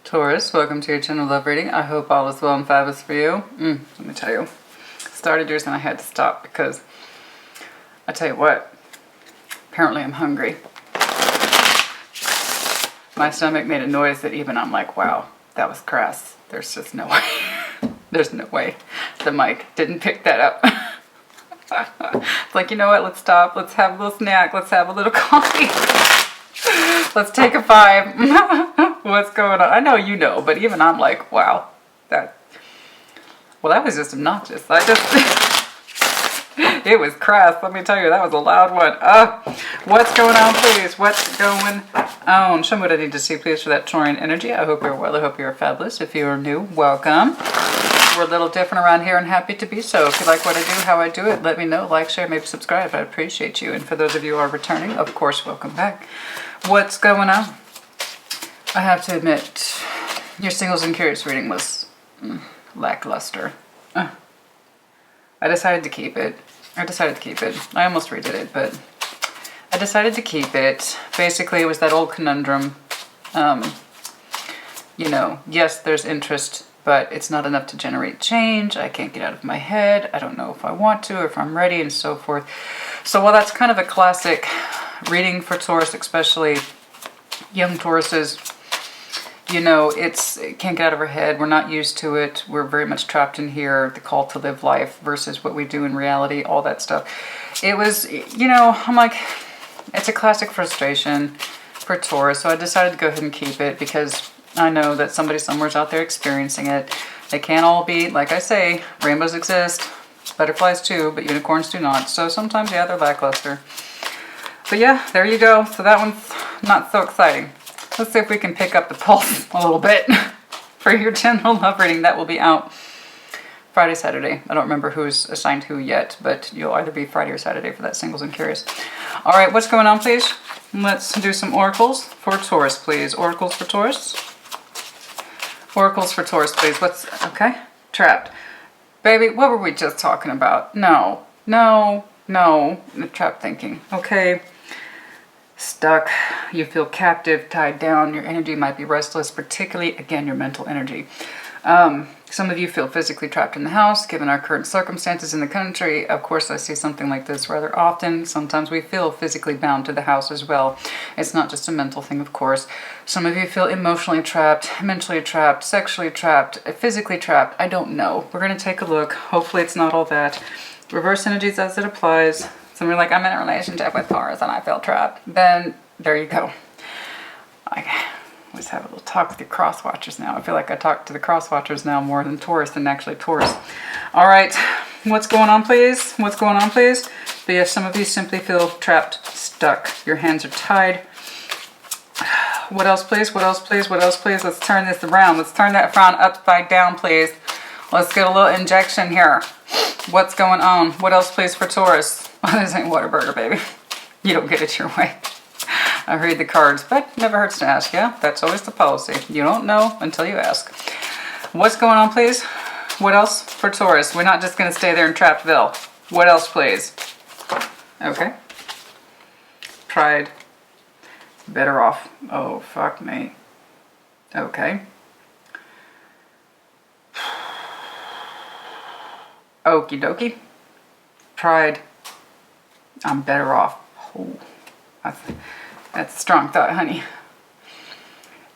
Taurus, welcome to your general love reading. I hope all is well and fabulous for you. Let me tell you, started yours and I had to stop because I tell you what, apparently I'm hungry. My stomach made a noise that even I'm like, wow, that was crass. There's just no way. There's no way the mic didn't pick that up. It's like, you know what, let's stop. Let's have a little snack. Let's have a little coffee. Let's take a 5. What's going on? I know you know, but even I'm like, wow, that was just obnoxious. It was crass. Let me tell you, that was a loud one. What's going on, please? What's going on? Show me what I need to see, please, for that Taurian energy. I hope you're well. I hope you're fabulous. If you are new, welcome. We're a little different around here and happy to be so. If you like what I do, how I do it, let me know. Like, share, maybe subscribe. I appreciate you. And for those of you who are returning, of course, welcome back. What's going on? I have to admit, your singles and curious reading was lackluster. I decided to keep it. I almost redid it, but I decided to keep it. Basically, it was that old conundrum. You know, yes, there's interest, but it's not enough to generate change. I can't get out of my head. I don't know if I want to or if I'm ready and so forth. So while that's kind of a classic reading for Taurus, especially young Tauruses, you know, it can't get out of our head. We're not used to it. We're very much trapped in here. The call to live life versus what we do in reality, all that stuff. It was, you know, I'm like, it's a classic frustration for Taurus. So I decided to go ahead and keep it because I know that somebody somewhere's out there experiencing it. They can't all be, like I say, rainbows exist, butterflies too, but unicorns do not. So sometimes, yeah, they're lackluster. But yeah, there you go. So that one's not so exciting. Let's see if we can pick up the pulse a little bit for your general love reading. That will be out Friday, Saturday. I don't remember who's assigned who yet, but you'll either be Friday or Saturday for that singles and curious. All right, what's going on, please? Let's do some oracles for Taurus, please. Oracles for Taurus. Oracles for Taurus, please. Okay? Trapped. Baby, what were we just talking about? No. Trapped thinking. Okay. Stuck. You feel captive, tied down. Your energy might be restless, particularly, again, your mental energy. Some of you feel physically trapped in the house, given our current circumstances in the country. Of course, I see something like this rather often. Sometimes we feel physically bound to the house as well. It's not just a mental thing, of course. Some of you feel emotionally trapped, mentally trapped, sexually trapped, physically trapped. I don't know. We're going to take a look. Hopefully it's not all that. Reverse energies as it applies. Some are like, I'm in a relationship with Taurus and I feel trapped. Then there you go. I always have a little talk with your cross watchers now. I feel like I talk to the cross watchers now more than Taurus than actually Taurus. All right, what's going on, please? What's going on, please? But yes, some of you simply feel trapped, stuck. Your hands are tied. What else, please? What else, please? What else, please? Let's turn this around. Let's turn that frown upside down, please. Let's get a little injection here. What's going on? What else, please, for Taurus? This ain't Whataburger, baby. You don't get it your way. I read the cards, but never hurts to ask, yeah? That's always the policy. You don't know until you ask. What's going on, please? What else for Taurus? We're not just going to stay there in Trappedville. What else, please? Okay. Pride. Better off. Oh, fuck me. Okay. Okie dokie. Pride. I'm better off. Oh, that's a strong thought, honey.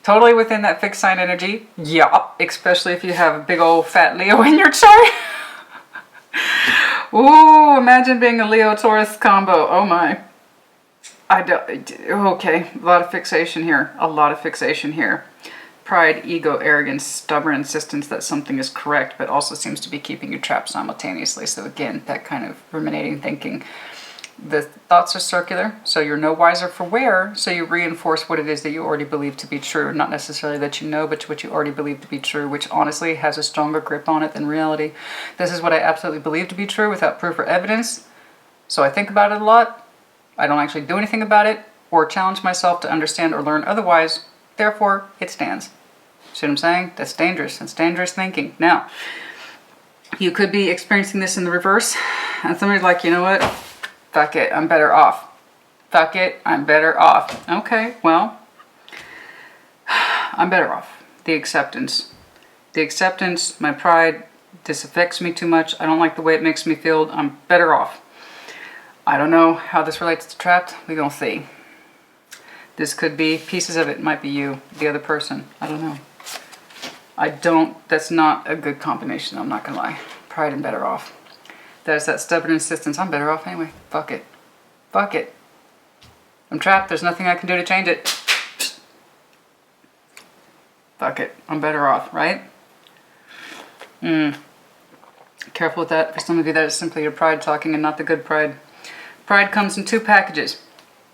Totally within that fixed sign energy. Yup. Especially if you have a big old fat Leo in your chart. Ooh, imagine being a Leo-Taurus combo. Oh my. Okay, a lot of fixation here. A lot of fixation here. Pride, ego, arrogance, stubborn insistence that something is correct, but also seems to be keeping you trapped simultaneously. So again, that kind of ruminating thinking. The thoughts are circular, so you're no wiser for wear, so you reinforce what it is that you already believe to be true. Not necessarily that you know, but what you already believe to be true, which honestly has a stronger grip on it than reality. This is what I absolutely believe to be true without proof or evidence. So I think about it a lot. I don't actually do anything about it or challenge myself to understand or learn otherwise. Therefore, it stands. See what I'm saying? That's dangerous. That's dangerous thinking. Now, you could be experiencing this in the reverse, and somebody's like, you know what? Fuck it, I'm better off. Fuck it, I'm better off. Okay, well, I'm better off. the acceptance. The acceptance, my pride, this affects me too much. I don't like the way it makes me feel. I'm better off. I don't know how this relates to trapped. We're going to see. This could be pieces of it. Might be you, the other person. I don't know. That's not a good combination. I'm not going to lie. Pride and better off. There's that stubborn insistence. I'm better off anyway. Fuck it. Fuck it. I'm trapped. There's nothing I can do to change it. Fuck it. I'm better off, right? Careful with that. For some of you, that is simply your pride talking and not the good pride. Pride comes in two packages.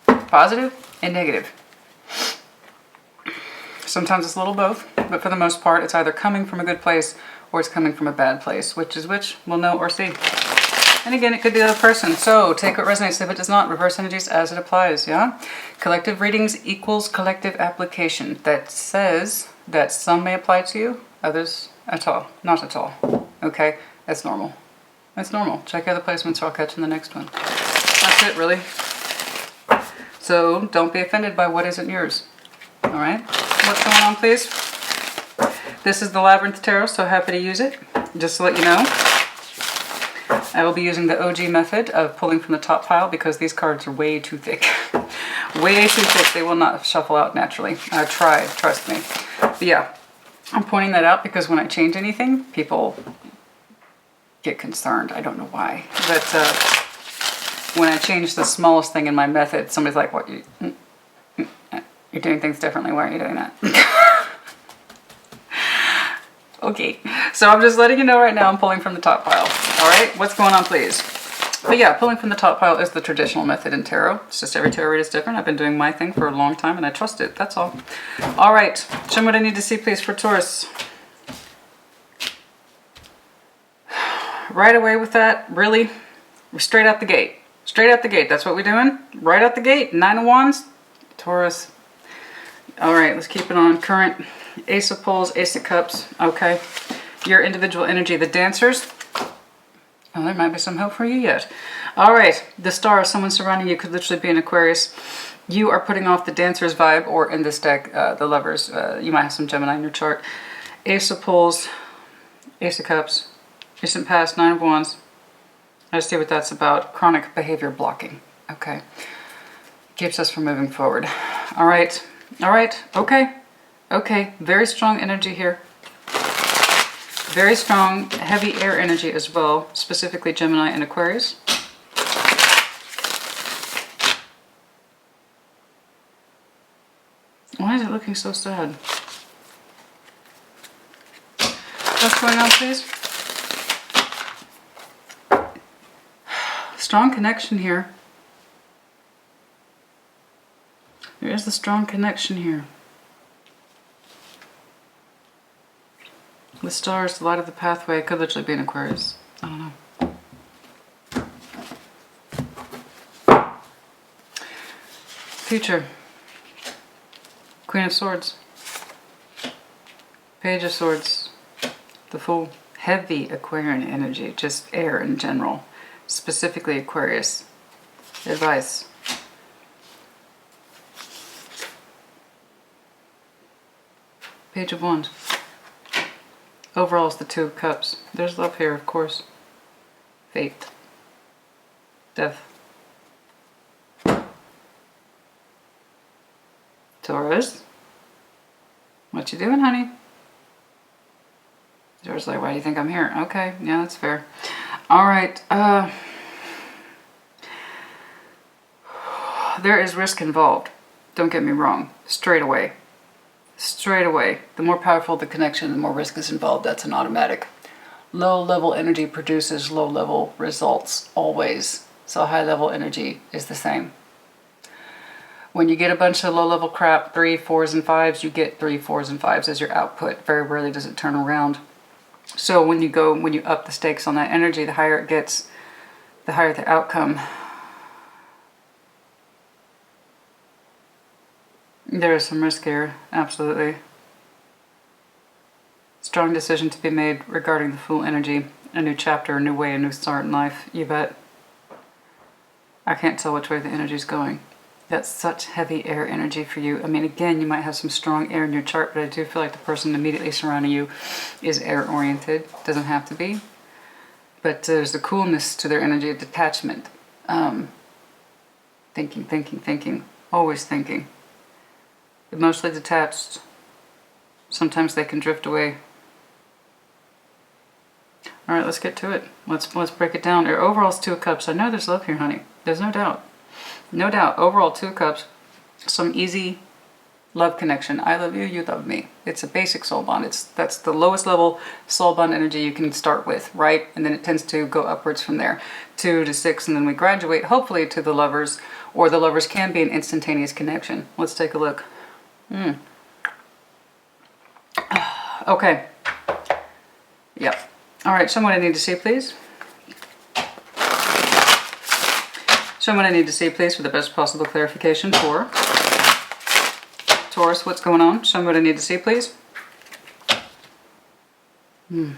Positive and negative. Sometimes it's a little both, but for the most part, it's either coming from a good place or it's coming from a bad place. Which is which, we'll know or see. And again, it could be the other person. So take what resonates. If it does not, reverse energies as it applies, yeah? Collective readings equals collective application. That says that some may apply to you, others at all. Not at all. Okay? That's normal. That's normal. Check out the placements or I'll catch you in the next one. That's it, really. So don't be offended by what isn't yours. Alright? What's going on, please? This is the Labyrinth Tarot, so happy to use it. Just to let you know, I will be using the OG method of pulling from the top pile because these cards are way too thick. Way too thick. They will not shuffle out naturally. I tried, trust me. But yeah, I'm pointing that out because when I change anything, people get concerned. I don't know why. But when I change the smallest thing in my method, somebody's like, what, you're doing things differently. Why are you doing that? Okay, so I'm just letting you know right now I'm pulling from the top pile. Alright, what's going on, please? But yeah, pulling from the top pile is the traditional method in tarot. It's just every tarot read is different. I've been doing my thing for a long time and I trust it. That's all. Alright, show me what I need to see, please, for Taurus. Right away with that, really? We're straight out the gate. Straight out the gate, that's what we're doing? Right out the gate, 9 of Wands, Taurus. Alright, let's keep it on. Current, Ace of Pulls, Ace of Cups, okay. Your individual energy, the dancers. Oh, there might be some hope for you yet. Alright, the star, someone surrounding you could literally be an Aquarius. You are putting off the dancer's vibe, or in this deck, the lovers. You might have some Gemini in your chart. Ace of Pulls, Ace of Cups, recent past, 9 of Wands. Let's see what that's about. Chronic behavior blocking. Okay. Keeps us from moving forward. Alright. Alright. Okay. Okay. Very strong energy here. Very strong, heavy air energy as well. Specifically Gemini and Aquarius. Why is it looking so sad? What's going on, please? Strong connection here. There is a strong connection here. The stars, the light of the pathway, could literally be an Aquarius. I don't know. Future. Queen of Swords. Page of Swords. The Fool. Heavy Aquarian energy, just air in general. Specifically Aquarius. Advice. Page of Wands. Overall is the Two of Cups. There's love here, of course. Fate. Death. Taurus. What you doing, honey? Taurus like, why do you think I'm here? Okay, yeah, that's fair. Alright, there is risk involved. Don't get me wrong. Straight away. Straight away. The more powerful the connection, the more risk is involved. That's an automatic. Low-level energy produces low-level results, always. So high-level energy is the same. When you get a bunch of low-level crap, 3, 4s, and 5s, you get 3, 4s, and 5s as your output. Very rarely does it turn around. So when you up the stakes on that energy, the higher it gets, the higher the outcome. There is some risk here, absolutely. Strong decision to be made regarding the Fool energy. A new chapter, a new way, a new start in life, you bet. I can't tell which way the energy's going. That's such heavy air energy for you. I mean, again, you might have some strong air in your chart, but I do feel like the person immediately surrounding you is air-oriented. Doesn't have to be. But there's the coolness to their energy of detachment. Thinking, thinking, thinking. Always thinking. Emotionally detached. Sometimes they can drift away. All right, let's get to it. Let's break it down. Your overall is 2 of Cups. I know there's love here, honey. There's no doubt. No doubt. Overall, 2 of Cups. Some easy love connection. I love you, you love me. It's a basic soul bond. That's the lowest level soul bond energy you can start with, right? And then it tends to go upwards from there. 2 to 6, and then we graduate, hopefully, to the lovers, or the lovers can be an instantaneous connection. Let's take a look. Okay. Yep. All right, show me what I need to see, please. Show me what I need to see, please, for the best possible clarification for Taurus. What's going on? Show me what I need to see, please. If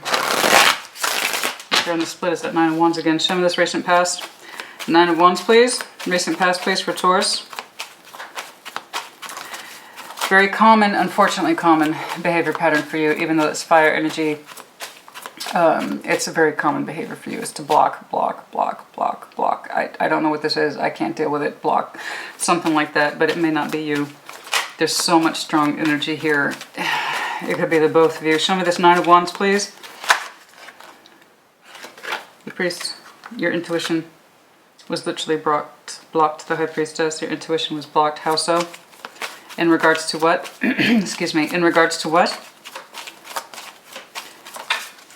you're on the split, it's that 9 of Wands again. Show me this recent past. 9 of Wands, please. Recent past, please, for Taurus. Very common, unfortunately common behavior pattern for you, even though it's fire energy. It's a very common behavior for you, is to block, block, block, block, block. I don't know what this is. I can't deal with it. Block. Something like that, but it may not be you. There's so much strong energy here. It could be the both of you. Show me this 9 of Wands, please. The Priest, your intuition was literally blocked. The High Priestess, your intuition was blocked. How so? In regards to what? Excuse me. In regards to what?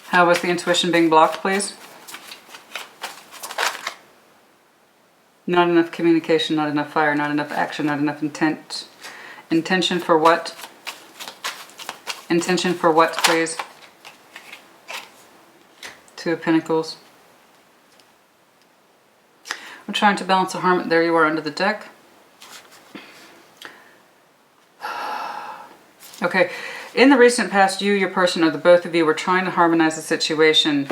How was the intuition being blocked, please? Not enough communication, not enough fire, not enough action, not enough intent. Intention for what? Intention for what, please? 2 of Pentacles. I'm trying to balance the harmony. There you are under the deck. Okay. In the recent past, you, your person, or the both of you were trying to harmonize the situation,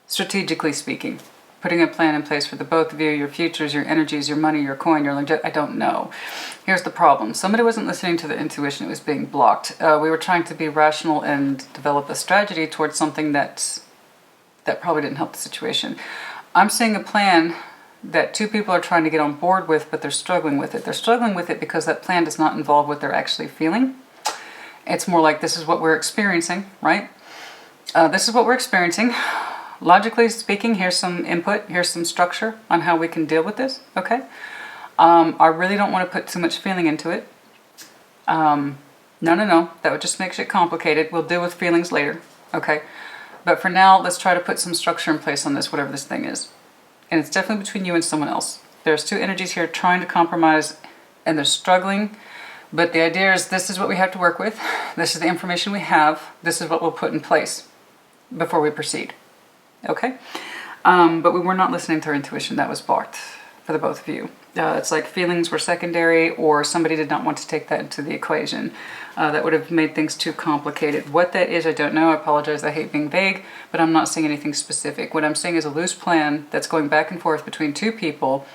strategically speaking. Putting a plan in place for the both of you, your futures, your energies, your money, your coin, your longevity. I don't know. Here's the problem. Somebody wasn't listening to the intuition. It was being blocked. We were trying to be rational and develop a strategy towards something that probably didn't help the situation. I'm seeing a plan that 2 people are trying to get on board with, but they're struggling with it. They're struggling with it because that plan does not involve what they're actually feeling. It's more like, this is what we're experiencing, right? This is what we're experiencing. Logically speaking, here's some input, here's some structure on how we can deal with this, okay? I really don't want to put too much feeling into it. No. That would just make shit complicated. We'll deal with feelings later, okay? But for now, let's try to put some structure in place on this, whatever this thing is. And it's definitely between you and someone else. There's 2 energies here trying to compromise, and they're struggling. But the idea is, this is what we have to work with. This is the information we have. This is what we'll put in place before we proceed. Okay? But we were not listening to our intuition. That was blocked for the both of you. It's like feelings were secondary, or somebody did not want to take that into the equation. That would have made things too complicated. What that is, I don't know. I apologize. I hate being vague, but I'm not seeing anything specific. What I'm seeing is a loose plan that's going back and forth between 2 people.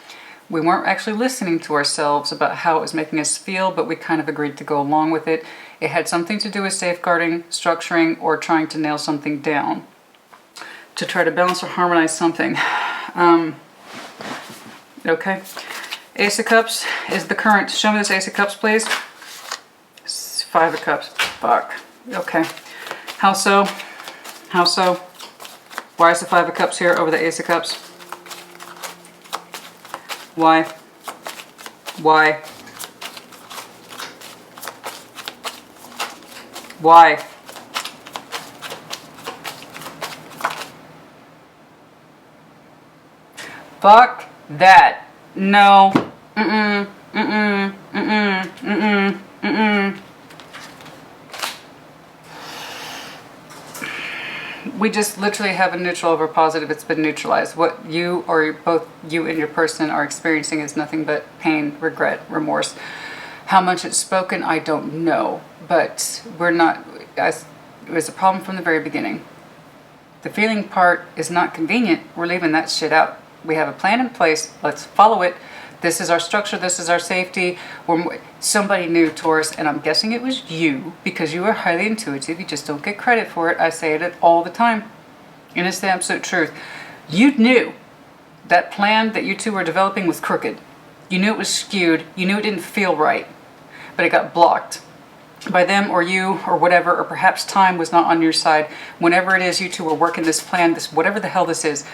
We weren't actually listening to ourselves about how it was making us feel, but we kind of agreed to go along with it. It had something to do with safeguarding, structuring, or trying to nail something down to try to balance or harmonize something. Okay. Ace of Cups is the current. Show me this Ace of Cups, please. 5 of Cups. Fuck. Okay. How so? How so? Why is the 5 of Cups here over the Ace of Cups? Why? Why? Why? Fuck that. No. Mm-mm. Mm-mm. Mm-mm. Mm-mm. Mm-mm. We just literally have a neutral over positive. It's been neutralized. What you, or both you and your person, are experiencing is nothing but pain, regret, remorse. How much it's spoken, I don't know. But we're not, it was a problem from the very beginning. The feeling part is not convenient. We're leaving that shit out. We have a plan in place. Let's follow it. This is our structure. This is our safety. Somebody knew, Taurus, and I'm guessing it was you because you are highly intuitive. You just don't get credit for it. I say it all the time. And it's the absolute truth. You knew that plan that you two were developing was crooked. You knew it was skewed. You knew it didn't feel right. But it got blocked by them or you or whatever, or perhaps time was not on your side. Whenever it is you two were working this plan, this whatever the hell this is,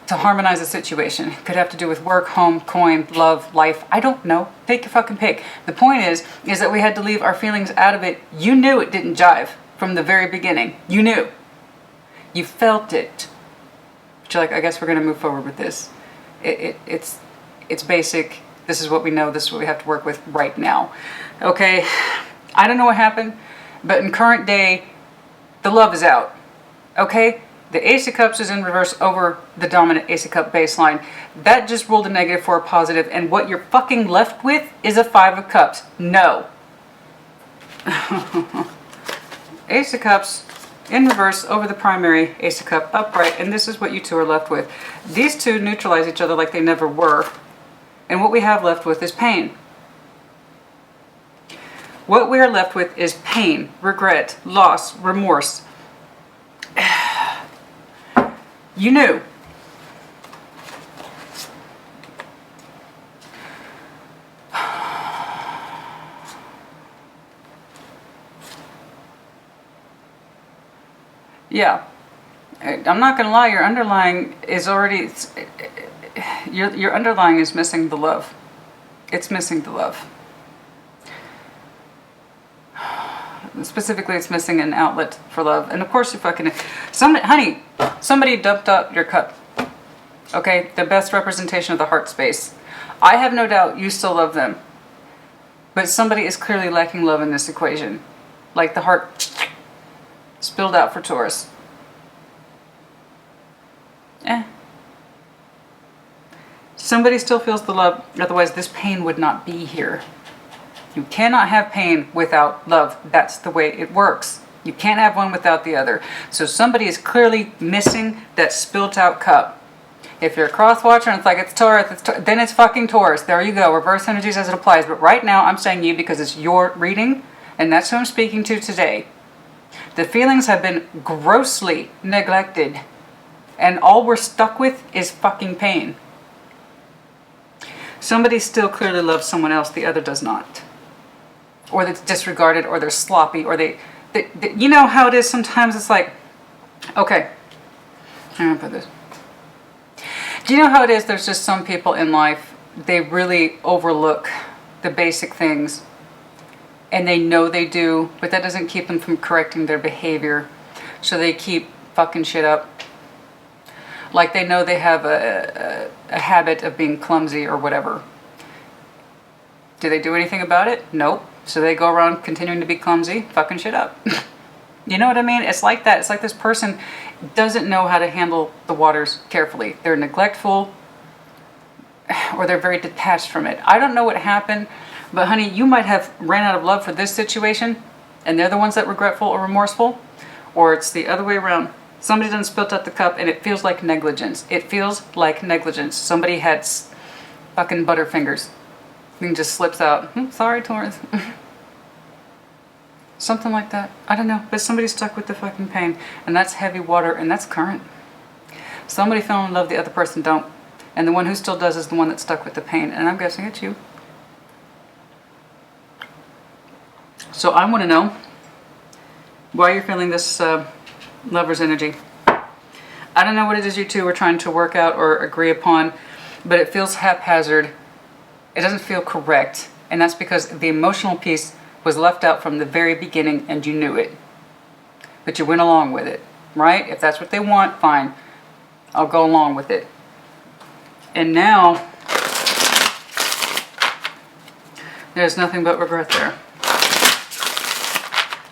to harmonize the situation. Could have to do with work, home, coin, love, life. I don't know. Take your fucking pick. The point is that we had to leave our feelings out of it. You knew it didn't jive from the very beginning. You knew. You felt it. But you're like, I guess we're going to move forward with this. It's basic. This is what we know. This is what we have to work with right now. Okay. I don't know what happened, but in current day, the love is out. Okay. The Ace of Cups is in reverse over the dominant Ace of Cups baseline. That just ruled a negative for a positive, and what you're fucking left with is a Five of Cups. No. Ace of Cups in reverse over the primary Ace of Cups upright, and this is what you two are left with. These two neutralize each other like they never were, and what we have left with is pain. What we are left with is pain, regret, loss, remorse. You knew. Yeah. I'm not going to lie, your underlying is already, your underlying is missing the love. It's missing the love. Specifically, it's missing an outlet for love. And of course, you're fucking... honey, somebody dumped up your cup. Okay? The best representation of the heart space. I have no doubt you still love them. But somebody is clearly lacking love in this equation. Like the heart spilled out for Taurus. Somebody still feels the love. Otherwise, this pain would not be here. You cannot have pain without love. That's the way it works. You can't have one without the other. So somebody is clearly missing that spilt out cup. If you're a cross watcher and it's like it's Taurus, then it's fucking Taurus. There you go. Reverse energies as it applies. But right now I'm saying you because it's your reading and that's who I'm speaking to today. The feelings have been grossly neglected and all we're stuck with is fucking pain. Somebody still clearly loves someone else, the other does not. Or that's disregarded, or they're sloppy, or they you know how it is sometimes. It's like, okay, I'm gonna put this. Do you know how it is? There's just some people in life, they really overlook the basic things, and they know they do, but that doesn't keep them from correcting their behavior. So they keep fucking shit up. Like they know they have a habit of being clumsy or whatever. Do they do anything about it? Nope. So they go around continuing to be clumsy, fucking shit up. You know what I mean? It's like that. It's like this person doesn't know how to handle the waters carefully. They're neglectful or they're very detached from it. I don't know what happened, but honey, you might have ran out of love for this situation and they're the ones that are regretful or remorseful, or it's the other way around. Somebody done spilt out the cup and it feels like negligence. It feels like negligence. Somebody had fucking butterfingers. Thing just slips out. Sorry, Taurus. Something like that. I don't know. But somebody's stuck with the fucking pain. And that's heavy water and that's current. Somebody fell in love, the other person don't. And the one who still does is the one that's stuck with the pain. And I'm guessing it's you. So I want to know why you're feeling this lover's energy. I don't know what it is you two are trying to work out or agree upon, but it feels haphazard. It doesn't feel correct, and that's because the emotional piece was left out from the very beginning and you knew it. But you went along with it, right? If that's what they want, fine. I'll go along with it. And now, there's nothing but regret there.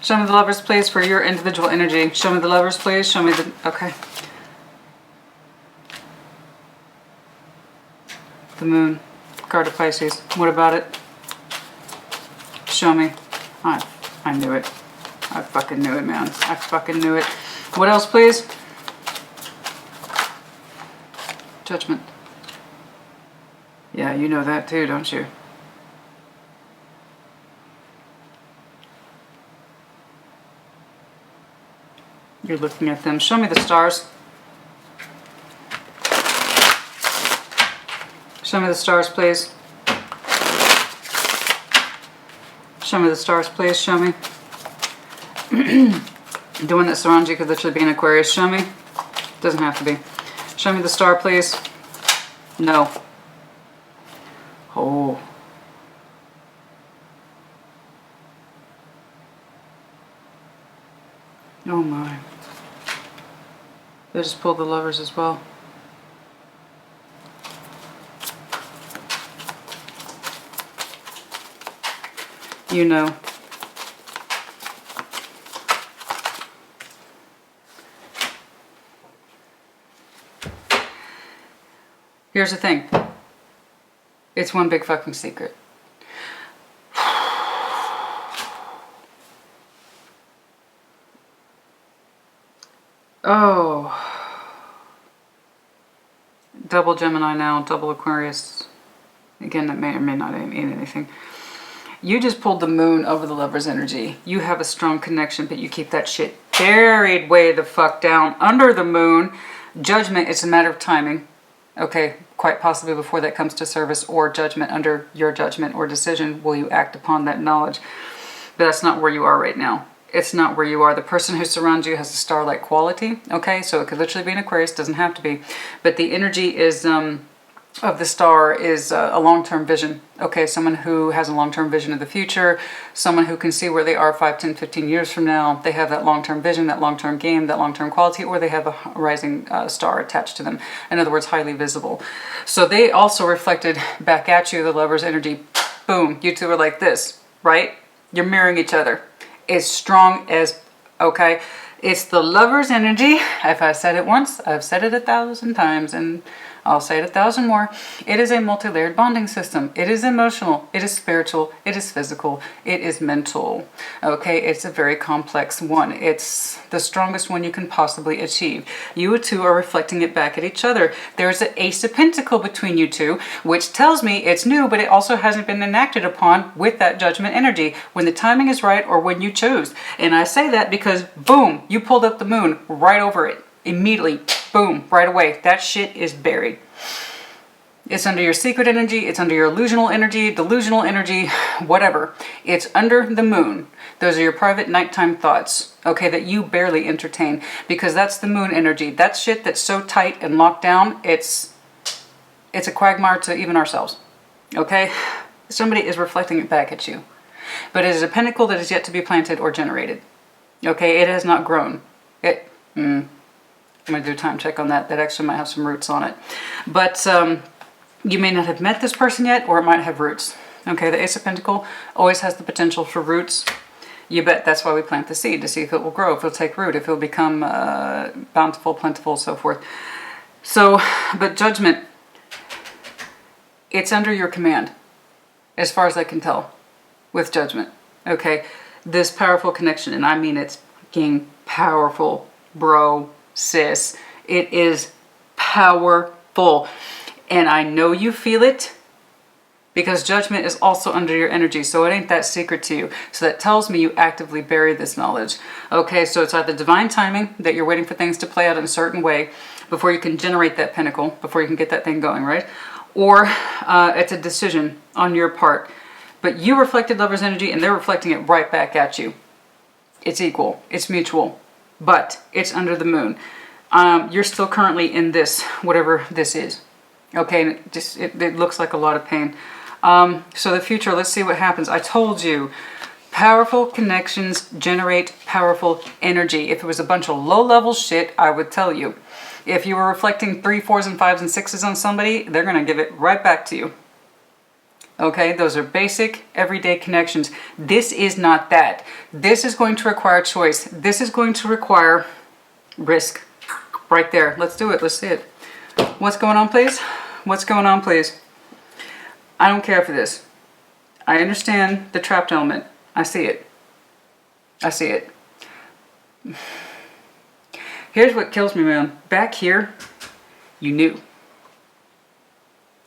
Show me the Lovers, please, for your individual energy. Show me the Lovers, please. Show me the... Okay. The Moon. Card of Pisces. What about it? Show me. I knew it. I fucking knew it, man. I fucking knew it. What else, please? Judgment. Yeah, you know that too, don't you? You're looking at them. Show me the stars. Show me the stars, please. Show me the stars, please. Show me. The one that surrounds you could literally be an Aquarius. Show me. Doesn't have to be. Show me the star, please. No. Oh. Oh my. They just pulled the Lovers as well. You know. Here's the thing. It's one big fucking secret. Oh. Double Gemini now, double Aquarius. Again, that may or may not mean anything. You just pulled the moon over the Lover's energy. You have a strong connection, but you keep that shit buried way the fuck down under the moon. Judgment, it's a matter of timing. Okay, quite possibly before that comes to service, or judgment, under your judgment or decision, will you act upon that knowledge. But that's not where you are right now. It's not where you are. The person who surrounds you has a star-like quality. Okay, so it could literally be an Aquarius, doesn't have to be. But the energy is of the star is a long-term vision. Okay, someone who has a long-term vision of the future, someone who can see where they are 5, 10, 15 years from now. They have that long-term vision, that long-term game, that long-term quality, or they have a rising star attached to them. In other words, highly visible. So they also reflected back at you the Lover's energy. Boom, you two are like this, right? You're mirroring each other. It's strong as, okay? It's the Lover's energy. If I said it once, I've said it 1,000 times, and I'll say it 1,000 more. It is a multi-layered bonding system. It is emotional. It is spiritual. It is physical. It is mental. Okay, it's a very complex one. It's the strongest one you can possibly achieve. You two are reflecting it back at each other. There's an Ace of Pentacles between you two, which tells me it's new, but it also hasn't been enacted upon with that judgment energy when the timing is right or when you choose. And I say that because, boom, you pulled up the moon right over it. Immediately, boom, right away. That shit is buried. It's under your secret energy. It's under your delusional energy, whatever. It's under the moon. Those are your private nighttime thoughts, okay, that you barely entertain, because that's the moon energy. That shit that's so tight and locked down, it's a quagmire to even ourselves, okay? Somebody is reflecting it back at you. But it is a pentacle that is yet to be planted or generated, okay? It has not grown. I'm going to do a time check on that. That actually might have some roots on it. But you may not have met this person yet, or it might have roots. Okay, the Ace of Pentacles always has the potential for roots. You bet that's why we plant the seed, to see if it will grow, if it'll take root, if it'll become bountiful, plentiful, so forth. So, but judgment, it's under your command, as far as I can tell, with judgment. Okay, this powerful connection, and I mean it's fucking powerful, bro. Sis, it is powerful, and I know you feel it because judgment is also under your energy, so it ain't that secret to you. So that tells me you actively bury this knowledge. Okay, so it's either divine timing, that you're waiting for things to play out in a certain way before you can generate that pentacle, before you can get that thing going, right? Or it's a decision on your part, but you reflected Lover's energy and they're reflecting it right back at you. It's equal, it's mutual. But it's under the moon. You're still currently in this, whatever this is. Okay, and it looks like a lot of pain. So the future, let's see what happens. I told you, powerful connections generate powerful energy. If it was a bunch of low-level shit, I would tell you. If you were reflecting 3, 4s, and 5s, and 6s on somebody, they're going to give it right back to you. Okay, those are basic, everyday connections. This is not that. This is going to require choice. This is going to require risk. Right there. Let's do it. Let's see it. What's going on, please? What's going on, please? I don't care for this. I understand the trapped element. I see it. I see it. Here's what kills me, man. Back here, you knew.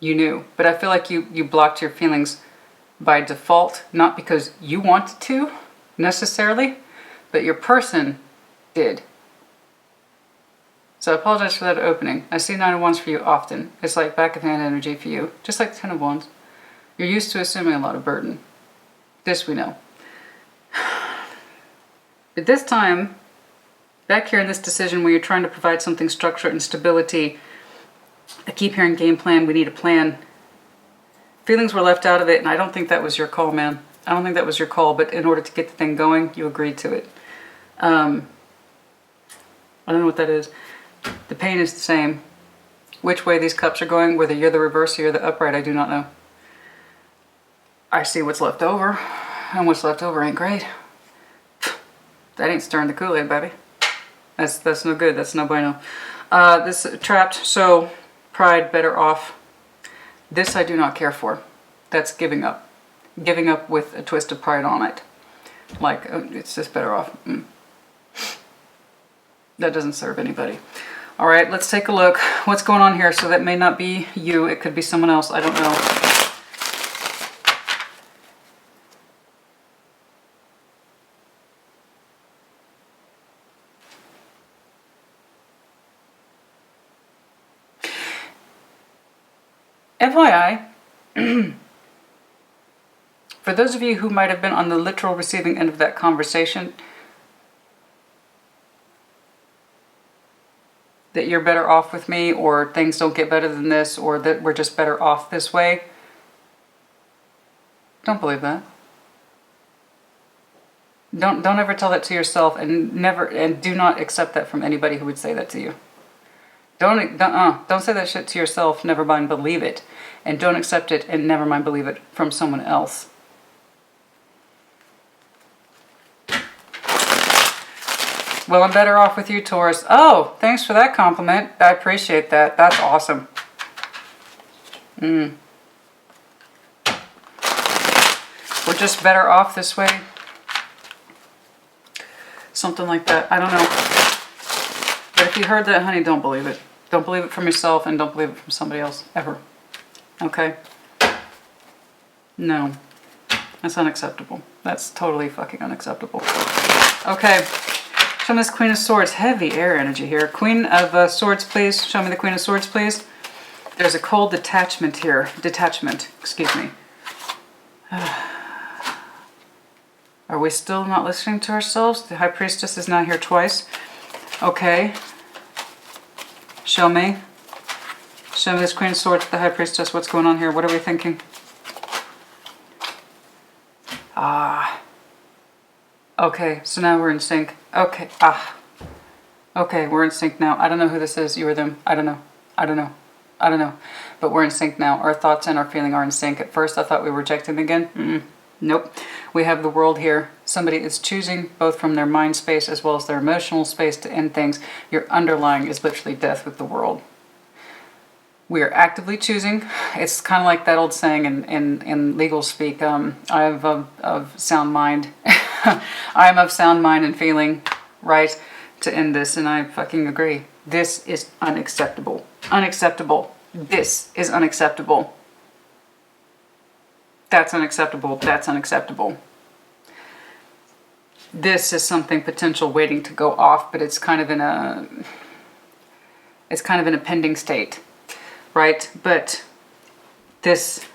You knew. But I feel like you blocked your feelings by default, not because you wanted to necessarily, but your person did. So I apologize for that opening. I see 9 of Wands for you often. It's like back of hand energy for you, just like 10 of Wands. You're used to assuming a lot of burden. This we know. But this time, back here in this decision where you're trying to provide something structure and stability, I keep hearing game plan, we need a plan. Feelings were left out of it, and I don't think that was your call, man. I don't think that was your call, but in order to get the thing going, you agreed to it. I don't know what that is. The pain is the same. Which way these cups are going, whether you're the reverse or you're the upright, I do not know. I see what's left over, and what's left over ain't great. That ain't stirring the Kool-Aid, baby. That's no good. That's no bueno. This trapped, so pride better off. This I do not care for. That's giving up. Giving up with a twist of pride on it. Like, it's just better off. That doesn't serve anybody. All right, let's take a look. What's going on here? So that may not be you. It could be someone else. I don't know. FYI, for those of you who might have been on the literal receiving end of that conversation, that you're better off with me, or things don't get better than this, or that we're just better off this way, don't believe that. Don't ever tell that to yourself, and do not accept that from anybody who would say that to you. Don't say that shit to yourself, never mind believe it. And don't accept it and never mind believe it from someone else. Well, I'm better off with you, Taurus. Oh, thanks for that compliment. I appreciate that. That's awesome. We're just better off this way. Something like that. I don't know. But if you heard that, honey, don't believe it. Don't believe it from yourself, and don't believe it from somebody else, ever. Okay? No. That's unacceptable. That's totally fucking unacceptable. Okay. Show me this Queen of Swords. Heavy air energy here. Queen of Swords, please. Show me the Queen of Swords, please. There's a cold detachment here. Detachment. Excuse me. Are we still not listening to ourselves? The High Priestess is now here twice. Okay. Show me. Show me this Queen of Swords with the High Priestess. What's going on here? What are we thinking? Okay, so now we're in sync. Okay, okay, we're in sync now. I don't know who this is, you or them. I don't know. I don't know. I don't know. But we're in sync now. Our thoughts and our feeling are in sync. At first I thought we were rejecting again. Nope. We have the world here. Somebody is choosing both from their mind space as well as their emotional space to end things. Your underlying is literally death with the world. We are actively choosing. It's kind of like that old saying in legal speak, I have of sound mind. I am of sound mind and feeling, right, to end this, and I fucking agree. This is unacceptable. Unacceptable. This is unacceptable. That's unacceptable. That's unacceptable. This is something potential waiting to go off, but it's kind of in a pending state. Right, but this,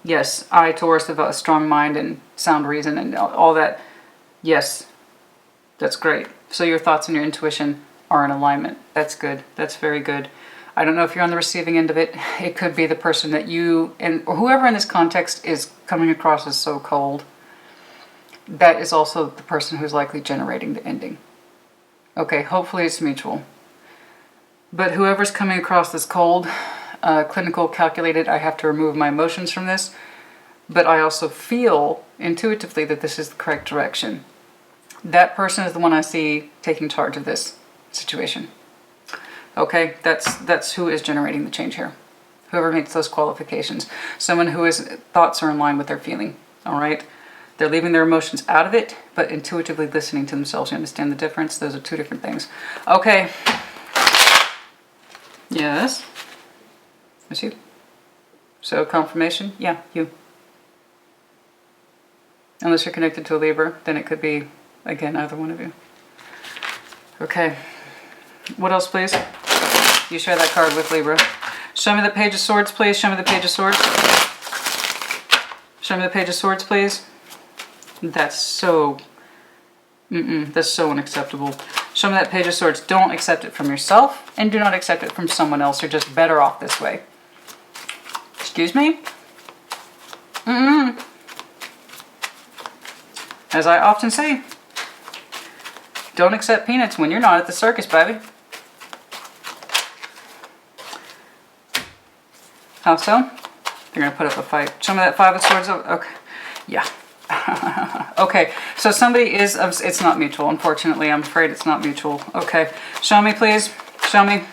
yes, I, Taurus, have a strong mind and sound reason and all that. Yes, that's great. So your thoughts and your intuition are in alignment. That's good. That's very good. I don't know if you're on the receiving end of it. It could be the person that you, or whoever in this context is coming across as so cold. That is also the person who's likely generating the ending. Okay, hopefully it's mutual. But whoever's coming across as cold, clinical, calculated, I have to remove my emotions from this, but I also feel intuitively that this is the correct direction. That person is the one I see taking charge of this situation. Okay, that's who is generating the change here. Whoever meets those qualifications. Someone whose thoughts are in line with their feeling, all right? They're leaving their emotions out of it, but intuitively listening to themselves. You understand the difference? Those are two different things. Okay. Yes? That's you. So confirmation, yeah, you. Unless you're connected to a Libra, then it could be, again, either one of you. Okay. What else, please? You share that card with Libra. Show me the Page of Swords, please. Show me the Page of Swords. Show me the Page of Swords, please. That's so... that's so unacceptable. Show me that Page of Swords. Don't accept it from yourself, and do not accept it from someone else. You're just better off this way. Excuse me? As I often say, don't accept peanuts when you're not at the circus, baby. How so? They're going to put up a fight. Show me that Five of Swords. Okay. Yeah. Okay. So somebody is... It's not mutual, unfortunately. I'm afraid it's not mutual. Okay. Show me, please. Show me.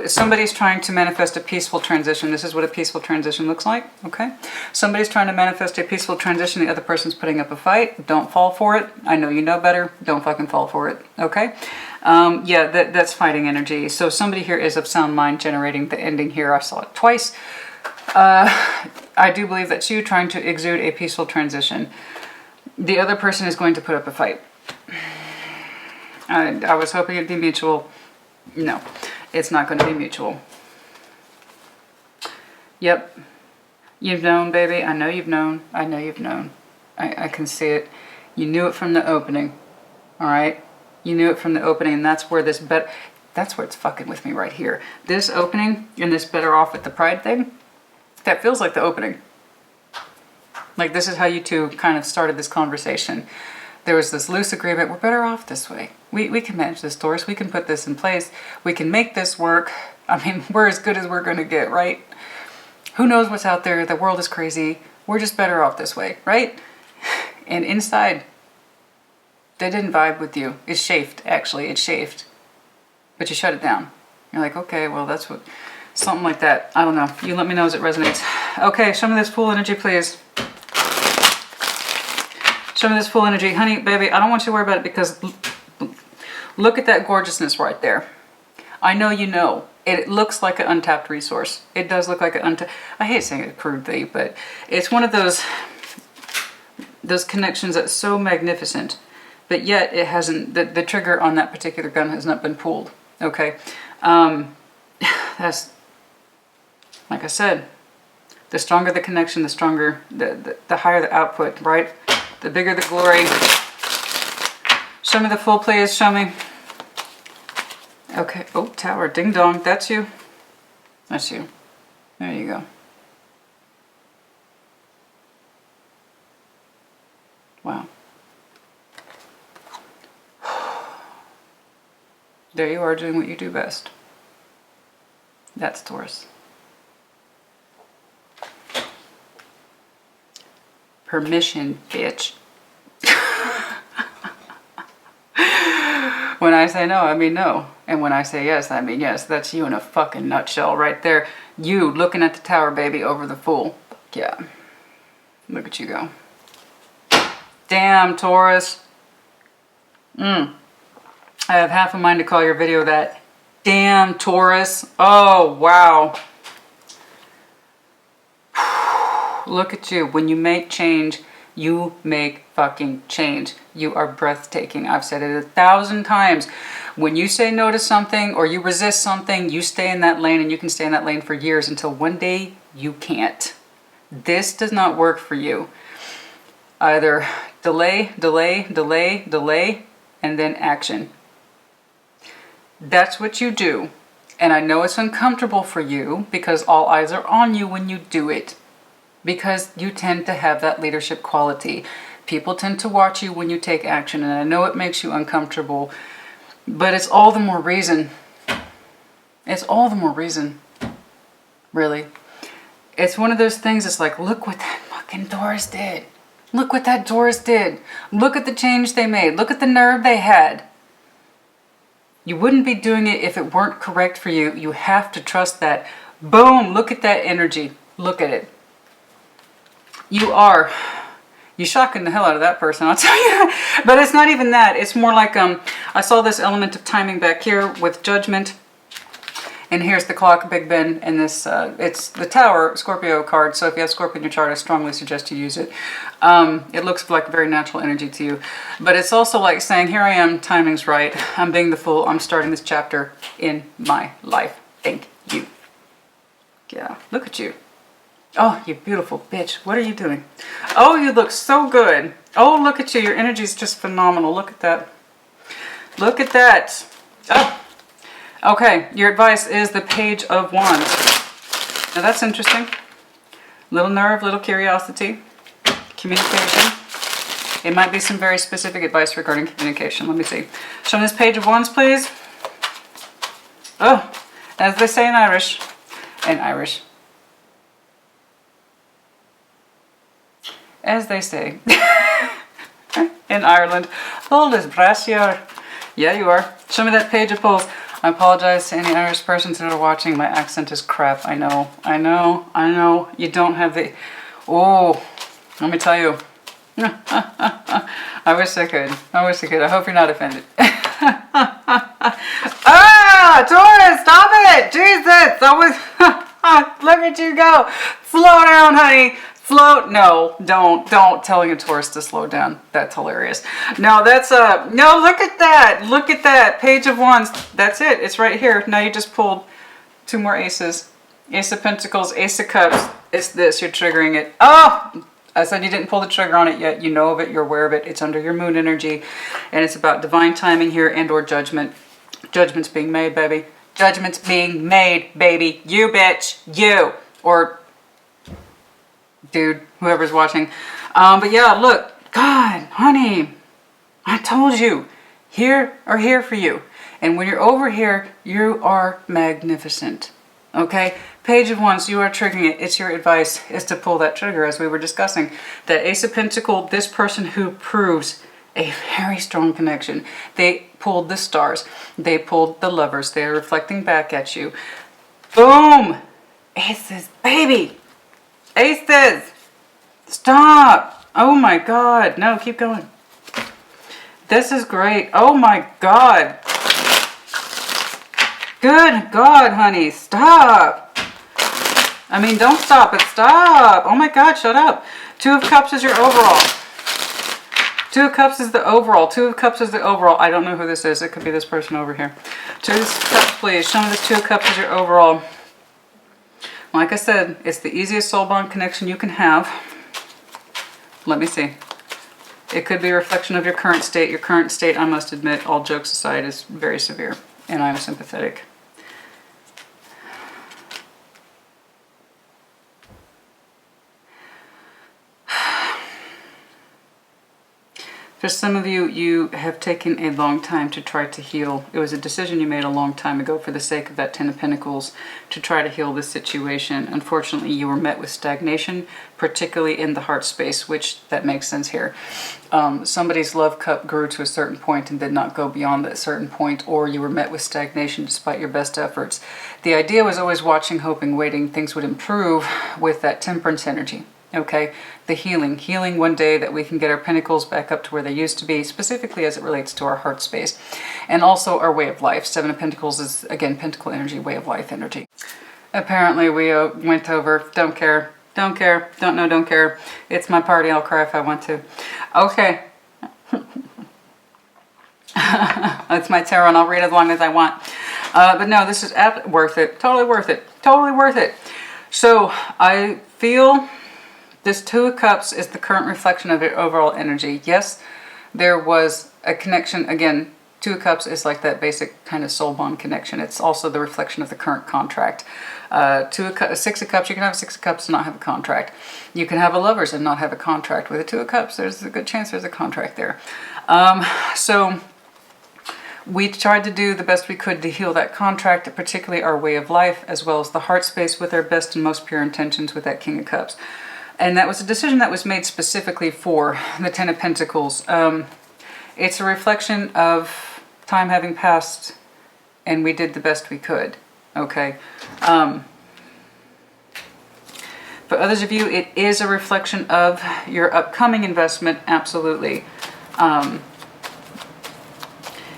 Somebody's trying to manifest a peaceful transition. This is what a peaceful transition looks like, okay? Somebody's trying to manifest a peaceful transition. The other person's putting up a fight. Don't fall for it. I know you know better. Don't fucking fall for it, okay? Yeah, that's fighting energy. So somebody here is of sound mind generating the ending here. I saw it twice. I do believe that's you trying to exude a peaceful transition. The other person is going to put up a fight. I was hoping it'd be mutual. No. It's not going to be mutual. Yep. You've known, baby. I know you've known. I know you've known. I can see it. You knew it from the opening. Alright? You knew it from the opening, and that's where that's where it's fucking with me right here. This opening and this better off with the pride thing, that feels like the opening. Like this is how you two kind of started this conversation. There was this loose agreement, we're better off this way. We can manage this, Taurus. We can put this in place. We can make this work. I mean, we're as good as we're going to get, right? Who knows what's out there? The world is crazy. We're just better off this way, right? And inside, they didn't vibe with you. It's chafed, actually. It's chafed. But you shut it down. You're like, okay, well, that's what... Something like that. I don't know. You let me know as it resonates. Okay, show me this full energy, please. Show me this full energy. Honey, baby, I don't want you to worry about it because look at that gorgeousness right there. I know you know. It looks like an untapped resource. It does look like an untapped... I hate saying it crudely, but it's one of those connections that's so magnificent, but yet it hasn't... The trigger on that particular gun has not been pulled. Okay? That's... Like I said, the stronger the connection, the stronger... The higher the output, right? The bigger the glory. Show me the full, please. Show me. Okay. Oh, Tower. Ding dong. That's you. That's you. There you go. Wow. There you are doing what you do best. That's Taurus. Permission, bitch. When I say no, I mean no. And when I say yes, I mean yes. That's you in a fucking nutshell right there. You looking at the tower, baby, over the fool. Yeah. Look at you go. Damn, Taurus. I have half a mind to call your video that. Damn, Taurus. Oh, wow. Look at you. When you make change, you make fucking change. You are breathtaking. I've said it 1,000 times. When you say no to something or you resist something, you stay in that lane, and you can stay in that lane for years until one day you can't. This does not work for you. Either delay, delay, delay, delay, and then action. That's what you do. And I know it's uncomfortable for you because all eyes are on you when you do it. Because you tend to have that leadership quality. People tend to watch you when you take action, and I know it makes you uncomfortable, but it's all the more reason. It's all the more reason. Really. It's one of those things, it's like, look what that fucking Taurus did. Look what that Taurus did. Look at the change they made. Look at the nerve they had. You wouldn't be doing it if it weren't correct for you. You have to trust that. Boom, look at that energy. Look at it. You're shocking the hell out of that person, I'll tell you. But it's not even that. It's more like, I saw this element of timing back here with judgment. And here's the clock, Big Ben, and this, it's the Tower Scorpio card, so if you have Scorpio in your chart, I strongly suggest you use it. It looks like very natural energy to you. But it's also like saying, here I am, timing's right, I'm being the fool, I'm starting this chapter in my life. Thank you. Yeah, look at you. Oh, you beautiful bitch. What are you doing? Oh, you look so good. Oh, look at you. Your energy is just phenomenal. Look at that. Look at that. Oh. Okay, your advice is the Page of Wands. Now that's interesting. Little nerve, little curiosity, communication. It might be some very specific advice regarding communication. Let me see. Show me this Page of Wands, please. Oh, as they say in Irish. As they say in Ireland, hold his brassiere. Yeah, you are. Show me that Page of Pulls. I apologize to any Irish persons that are watching. My accent is crap. I know. You don't have the... Oh, let me tell you. I wish I could. I hope you're not offended. Ah, Taurus, stop it! Jesus, look at you go. Slow down, honey. No, don't telling a Taurus to slow down. That's hilarious. No, that's no, look at that Page of Wands. That's it, it's right here. Now you just pulled 2 more aces. Ace of Pentacles, Ace of Cups. It's this, you're triggering it. Oh, I said you didn't pull the trigger on it yet. You know of it, you're aware of it. It's under your moon energy, and it's about divine timing here and or judgment. Judgment's being made, baby. Judgment's being made, baby. You bitch, you. Or dude, whoever's watching. But yeah, look, God, honey, I told you, here or here for you. And when you're over here, you are magnificent. Okay? Page of Wands, you are triggering it. It's your advice is to pull that trigger, as we were discussing. That Ace of Pentacles, this person who proves a very strong connection. They pulled the Stars. They pulled the Lovers. They are reflecting back at you. Boom! Aces, baby! Aces! Stop! Oh my God. No, keep going. This is great. Oh my God. Good God, honey. Stop. I mean, don't stop it. Stop. Oh my God, shut up. 2 of Cups is your overall. 2 of Cups is the overall. 2 of Cups is the overall. I don't know who this is. It could be this person over here. 2 of Cups, please. Show me this 2 of Cups is your overall. Like I said, it's the easiest soul bond connection you can have. Let me see. It could be a reflection of your current state. Your current state, I must admit, all jokes aside, is very severe. And I'm sympathetic. For some of you, you have taken a long time to try to heal. It was a decision you made a long time ago for the sake of that 10 of Pentacles to try to heal this situation. Unfortunately, you were met with stagnation, particularly in the heart space, which that makes sense here. Somebody's love cup grew to a certain point and did not go beyond that certain point, or you were met with stagnation despite your best efforts. The idea was always watching, hoping, waiting. Things would improve with that Temperance energy. Okay, the healing one day that we can get our pentacles back up to where they used to be, specifically as it relates to our heart space, and also our way of life. 7 of Pentacles is, again, Pentacle energy, way of life energy. Apparently we went over, don't care, don't know, don't care. It's my party, I'll cry if I want to. Okay. That's my tarot and I'll read as long as I want. But no, this is worth it, totally worth it, totally worth it. So I feel... this 2 of Cups is the current reflection of your overall energy. Yes, there was a connection. Again, 2 of Cups is like that basic kind of soul bond connection. It's also the reflection of the current contract. 6 of Cups, you can have a 6 of Cups and not have a contract. You can have a Lovers and not have a contract. With a 2 of Cups, there's a good chance there's a contract there. So we tried to do the best we could to heal that contract, particularly our way of life, as well as the heart space with our best and most pure intentions with that King of Cups. And that was a decision that was made specifically for the 10 of Pentacles. It's a reflection of time having passed, and we did the best we could. Okay. For others of you, it is a reflection of your upcoming investment. Absolutely.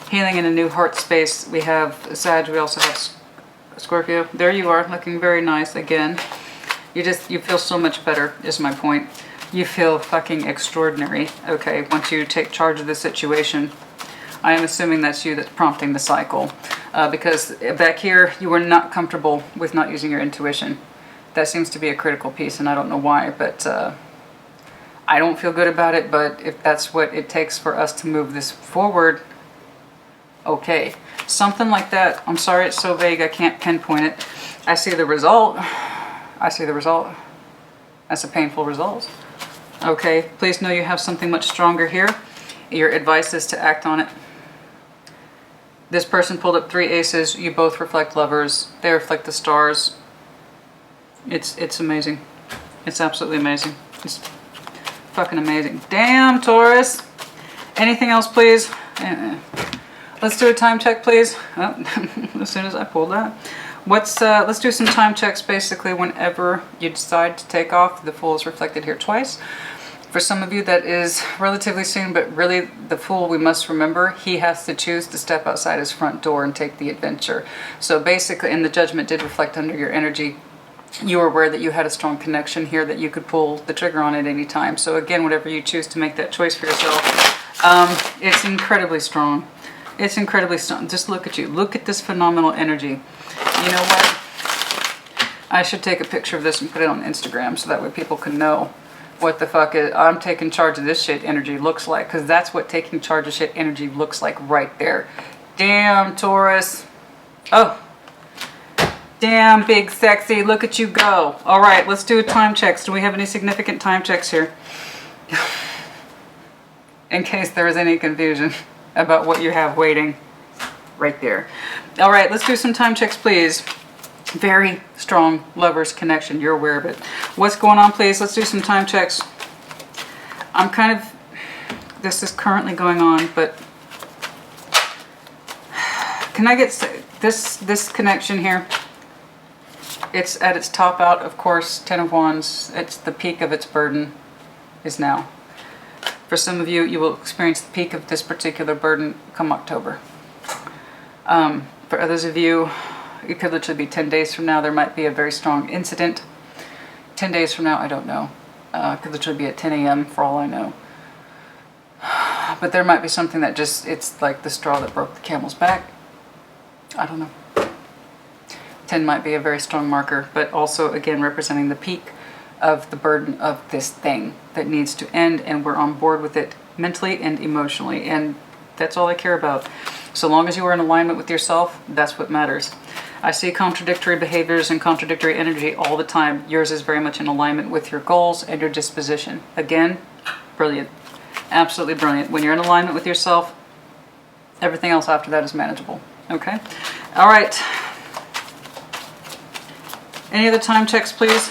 Healing in a new heart space. We have Sag. We also have Scorpio. There you are, looking very nice again. You feel so much better, is my point. You feel fucking extraordinary, okay, once you take charge of the situation. I am assuming that's you that's prompting the cycle. Because back here, you were not comfortable with not using your intuition. That seems to be a critical piece, and I don't know why, but I don't feel good about it, but if that's what it takes for us to move this forward, okay. Something like that. I'm sorry it's so vague, I can't pinpoint it. I see the result. I see the result. That's a painful result. Okay, please know you have something much stronger here. Your advice is to act on it. This person pulled up 3 aces. You both reflect lovers. They reflect the stars. It's amazing. It's absolutely amazing. It's fucking amazing. Damn, Taurus. Anything else, please? Let's do a time check, please. Oh, as soon as I pull that. Let's do some time checks, basically, whenever you decide to take off. The Fool is reflected here twice. For some of you, that is relatively soon, but really, the Fool, we must remember, he has to choose to step outside his front door and take the adventure. So basically, and the Judgment did reflect under your energy. You were aware that you had a strong connection here that you could pull the trigger on at any time. So again, whatever you choose to make that choice for yourself, it's incredibly strong. It's incredibly strong. Just look at you. Look at this phenomenal energy. You know what? I should take a picture of this and put it on Instagram so that way people can know what the fuck I'm taking charge of this shit energy looks like, because that's what taking charge of shit energy looks like right there. Damn, Taurus. Oh. Damn, big sexy. Look at you go. All right, let's do a time checks. Do we have any significant time checks here? In case there is any confusion about what you have waiting right there. All right, let's do some time checks, please. Very strong lovers connection. You're aware of it. What's going on, please? Let's do some time checks. I'm kind of... This is currently going on, but... Can I get this connection here? It's at its top out, of course, 10 of Wands. It's the peak of its burden is now. For some of you, you will experience the peak of this particular burden come October. For others of you, it could literally be 10 days from now. There might be a very strong incident. 10 days from now, I don't know. It could literally be at 10 a.m. for all I know. But there might be something that just, it's like the straw that broke the camel's back. I don't know. 10 might be a very strong marker, but also, again, representing the peak of the burden of this thing that needs to end, and we're on board with it mentally and emotionally, and that's all I care about. So long as you are in alignment with yourself, that's what matters. I see contradictory behaviors and contradictory energy all the time. Yours is very much in alignment with your goals and your disposition. Again, brilliant. Absolutely brilliant. When you're in alignment with yourself, everything else after that is manageable. Okay? All right. Any other time checks, please?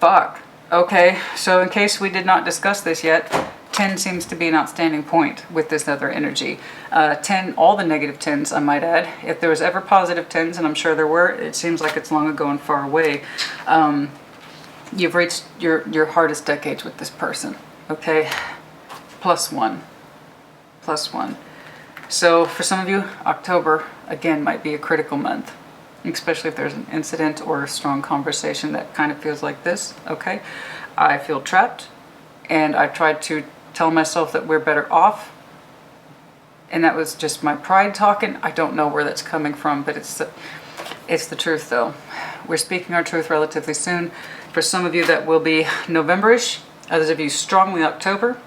Fuck. Okay, so in case we did not discuss this yet, 10 seems to be an outstanding point with this other energy. 10, all the negative 10s, I might add. If there was ever positive 10s, and I'm sure there were, it seems like it's long ago and far away. You've reached your hardest decades with this person, okay? +1. +1. So for some of you, October, again, might be a critical month. Especially if there's an incident or a strong conversation that kind of feels like this, okay? I feel trapped, and I tried to tell myself that we're better off, and that was just my pride talking. I don't know where that's coming from, but it's the truth, though. We're speaking our truth relatively soon. For some of you, that will be November-ish. Others of you, strongly October.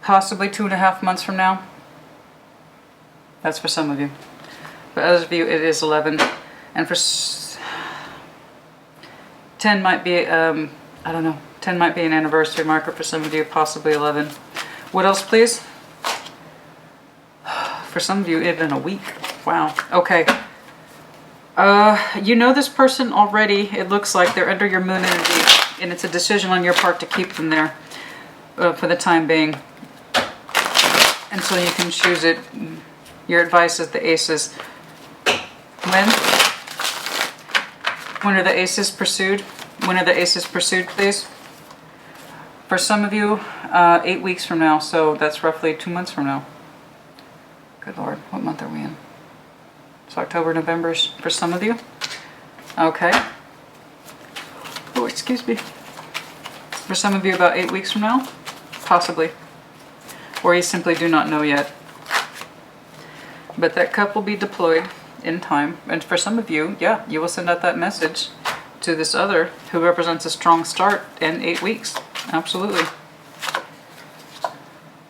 Possibly 2.5 months from now. That's for some of you. For others of you, it is 11. And for 10 might be, I don't know, 10 might be an anniversary marker for some of you, possibly 11. What else, please? For some of you, even a week. Wow. Okay. You know this person already. It looks like they're under your moon energy, and it's a decision on your part to keep them there for the time being. Until you can choose it. Your advice is the aces. When are the aces pursued? When are the aces pursued, please? For some of you, 8 weeks from now, so that's roughly 2 months from now. Good Lord, what month are we in? It's October, November for some of you. Okay. Oh, excuse me. For some of you, about 8 weeks from now, possibly. Or you simply do not know yet. But that cup will be deployed in time. And for some of you, yeah, you will send out that message to this other who represents a strong start in 8 weeks. Absolutely.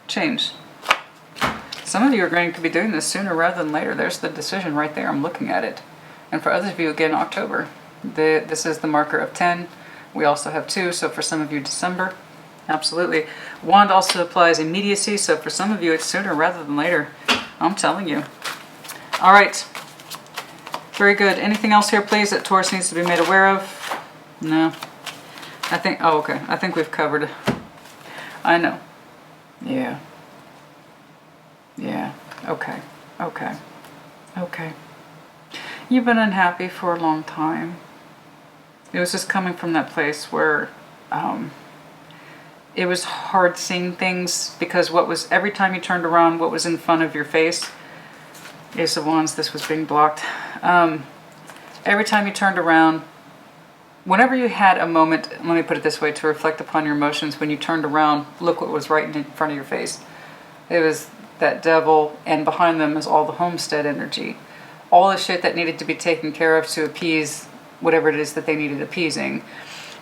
Change. Some of you are going to be doing this sooner rather than later. There's the decision right there. I'm looking at it. And for others of you, again, October. This is the marker of 10. We also have 2, so for some of you, December. Absolutely. Wand also applies immediacy, so for some of you, it's sooner rather than later. I'm telling you. All right. Very good. Anything else here, please, that Taurus needs to be made aware of? No. I think, oh, okay. I think we've covered it. I know. Yeah. Yeah. Okay. Okay. Okay. You've been unhappy for a long time. It was just coming from that place where it was hard seeing things because what was, every time you turned around, what was in front of your face, Ace of Wands, this was being blocked. Every time you turned around, whenever you had a moment, let me put it this way, to reflect upon your emotions, when you turned around, look what was right in front of your face. It was that devil, and behind them is all the homestead energy. All the shit that needed to be taken care of to appease whatever it is that they needed appeasing.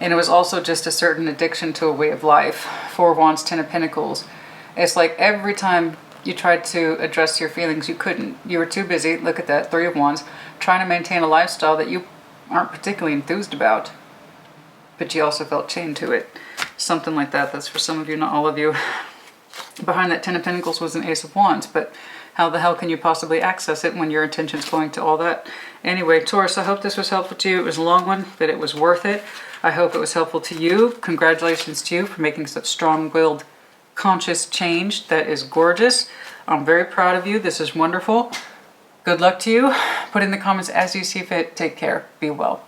And it was also just a certain addiction to a way of life. 4 of Wands, 10 of Pentacles. It's like every time you tried to address your feelings, you couldn't. You were too busy, look at that, 3 of Wands, trying to maintain a lifestyle that you aren't particularly enthused about. But you also felt chained to it. Something like that. That's for some of you, not all of you. Behind that 10 of Pentacles was an Ace of Wands, but how the hell can you possibly access it when your attention's going to all that? Anyway, Taurus, I hope this was helpful to you. It was a long one, but it was worth it. I hope it was helpful to you. Congratulations to you for making such strong-willed, conscious change. That is gorgeous. I'm very proud of you. This is wonderful. Good luck to you. Put in the comments as you see fit. Take care. Be well.